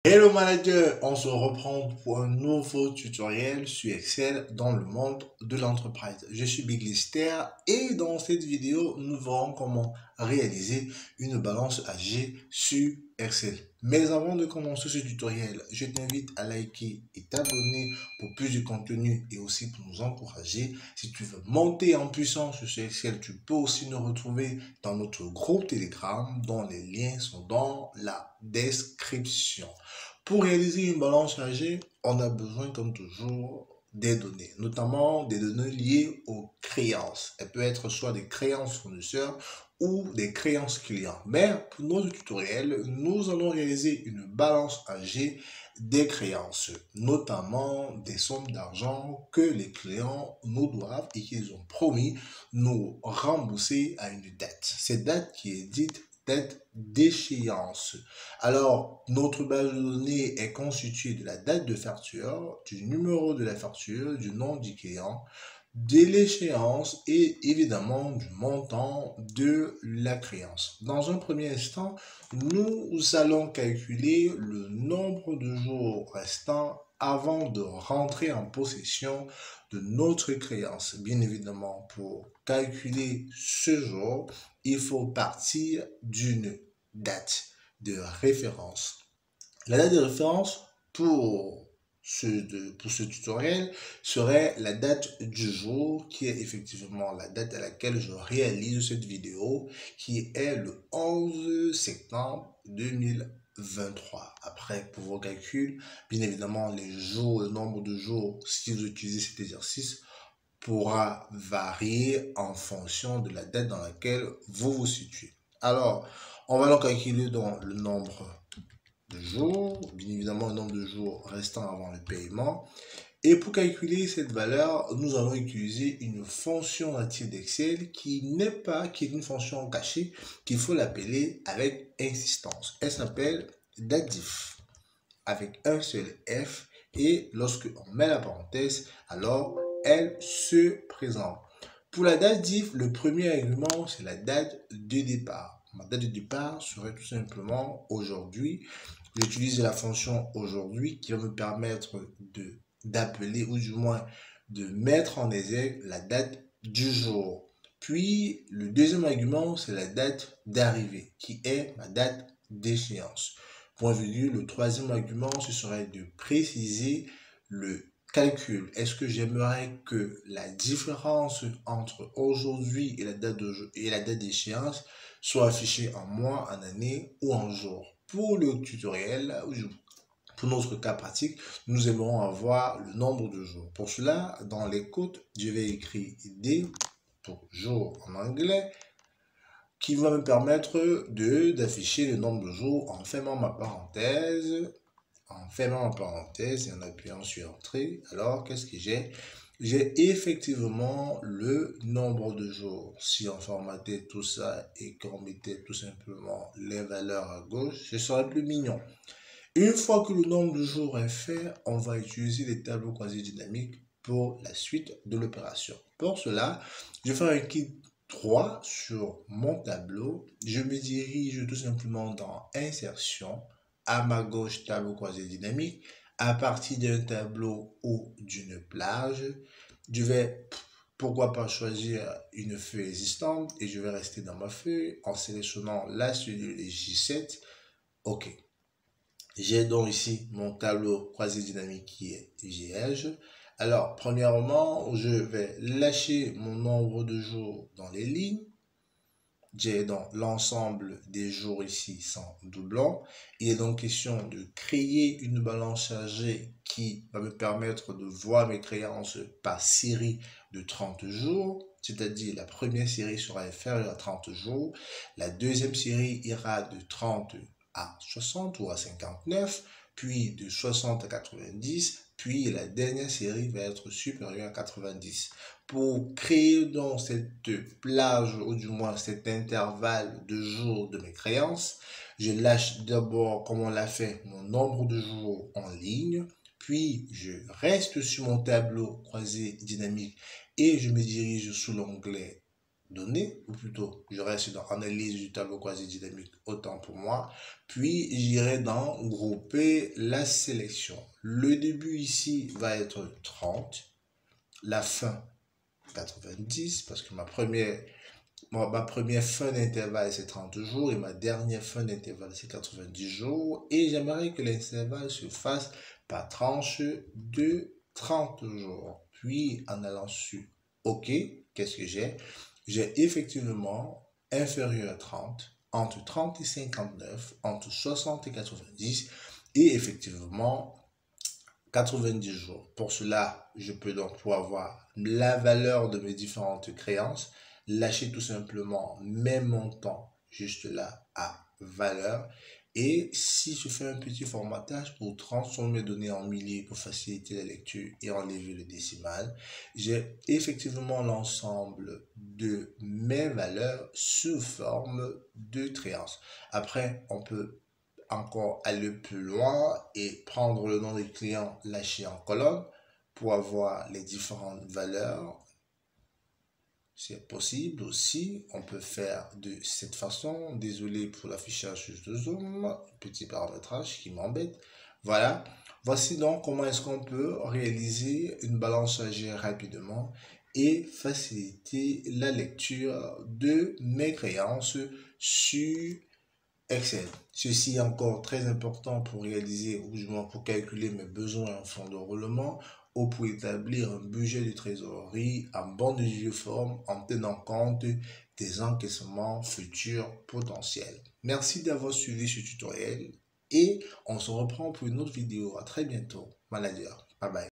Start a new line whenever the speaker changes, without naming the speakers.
Hello manager, on se reprend pour un nouveau tutoriel sur Excel dans le monde de l'entreprise. Je suis Big Lister et dans cette vidéo, nous verrons comment réaliser une balance AG sur Excel. Mais avant de commencer ce tutoriel, je t'invite à liker et t'abonner pour plus de contenu et aussi pour nous encourager. Si tu veux monter en puissance sur Excel, tu peux aussi nous retrouver dans notre groupe Telegram dont les liens sont dans la description. Pour réaliser une balance AG, on a besoin, comme toujours, des données, notamment des données liées aux créances. Elles peuvent être soit des créances fournisseurs ou des créances clients. Mais pour notre tutoriel, nous allons réaliser une balance AG des créances, notamment des sommes d'argent que les clients nous doivent et qu'ils ont promis nous rembourser à une date. Cette date qui est dite date d'échéance. Alors, notre base de données est constituée de la date de facture, du numéro de la facture, du nom du client, de l'échéance et évidemment du montant de la créance. Dans un premier instant, nous allons calculer le nombre de jours restants avant de rentrer en possession de notre créance. Bien évidemment, pour calculer ce jour, il faut partir d'une date de référence. La date de référence pour ce tutoriel serait la date du jour qui est effectivement la date à laquelle je réalise cette vidéo qui est le 11 septembre 2023. Après, pour vos calculs, bien évidemment, les jours, le nombre de jours, si vous utilisez cet exercice, pourra varier en fonction de la date dans laquelle vous vous situez. Alors, on va donc calculer dans le nombre de jours, bien évidemment le nombre de jours restant avant le paiement. Et pour calculer cette valeur, nous allons utiliser une fonction native d'Excel qui est une fonction cachée, qu'il faut l'appeler avec insistance. Elle s'appelle datif, avec un seul F, et lorsque on met la parenthèse, alors elle se présente. Pour la date diff, le premier argument, c'est la date de départ. Ma date de départ serait tout simplement aujourd'hui. J'utilise la fonction aujourd'hui qui va me permettre d'appeler ou du moins de mettre en exergue la date du jour. Puis, le deuxième argument, c'est la date d'arrivée qui est ma date d'échéance. Point virgule, le troisième argument, ce serait de préciser le calcul. Est-ce que j'aimerais que la différence entre aujourd'hui et la date d'échéance soit affichée en mois, en année ou en jour? Pour le tutoriel, pour notre cas pratique, nous aimerons avoir le nombre de jours. Pour cela, dans les codes, je vais écrire D pour jour en anglais, qui va me permettre d'afficher le nombre de jours en fermant ma parenthèse, et en appuyant sur Entrée. Alors, qu'est-ce que j'ai? J'ai effectivement le nombre de jours. Si on formatait tout ça et qu'on mettait tout simplement les valeurs à gauche, ce serait plus mignon. Une fois que le nombre de jours est fait, on va utiliser les tableaux croisés dynamiques pour la suite de l'opération. Pour cela, je fais un clic droit sur mon tableau. Je me dirige tout simplement dans Insertion. À ma gauche, tableau croisé dynamique. À partir d'un tableau ou d'une plage, je vais, pourquoi pas, choisir une feuille existante et je vais rester dans ma feuille en sélectionnant la cellule J7. OK. J'ai donc ici mon tableau croisé dynamique qui est vierge. Alors, premièrement, je vais lâcher mon nombre de jours dans les lignes. J'ai donc l'ensemble des jours ici sans doublon. Il est donc question de créer une balance chargée qui va me permettre de voir mes créances par série de 30 jours. C'est-à-dire la première série sera inférieure à 30 jours. La deuxième série ira de 30 à 60 ou à 59, puis de 60 à 90, puis la dernière série va être supérieure à 90. Pour créer donc cette plage, ou du moins cet intervalle de jours de mes créances, je lâche d'abord, comme on l'a fait, mon nombre de jours en ligne, puis je reste sur mon tableau croisé dynamique et je me dirige sous l'onglet données, ou plutôt je reste dans analyse du tableau quasi dynamique, autant pour moi, puis j'irai dans grouper la sélection. Le début ici va être 30, la fin 90, parce que ma première fin d'intervalle c'est 30 jours et ma dernière fin d'intervalle c'est 90 jours, et j'aimerais que l'intervalle se fasse par tranche de 30 jours. Puis en allant sur OK, qu'est-ce que j'ai? J'ai effectivement inférieur à 30, entre 30 et 59, entre 60 et 90, et effectivement 90 jours. Pour cela, je peux donc pouvoir voir la valeur de mes différentes créances, lâcher tout simplement mes montants juste là à valeur. Et si je fais un petit formatage pour transformer mes données en milliers pour faciliter la lecture et enlever le décimal, j'ai effectivement l'ensemble de mes valeurs sous forme de créances. Après, on peut encore aller plus loin et prendre le nom des clients, lâcher en colonne pour avoir les différentes valeurs. C'est possible aussi, on peut faire de cette façon. Désolé pour l'affichage de zoom, petit paramétrage qui m'embête. Voilà, voici donc comment est-ce qu'on peut réaliser une balance à gérer rapidement et faciliter la lecture de mes créances sur Excel. Ceci est encore très important pour réaliser ou du moins pour calculer mes besoins en fonds de roulement ou pour établir un budget de trésorerie en bonne et due forme en tenant compte des encaissements futurs potentiels. Merci d'avoir suivi ce tutoriel et on se reprend pour une autre vidéo. À très bientôt. Manager. Bye bye.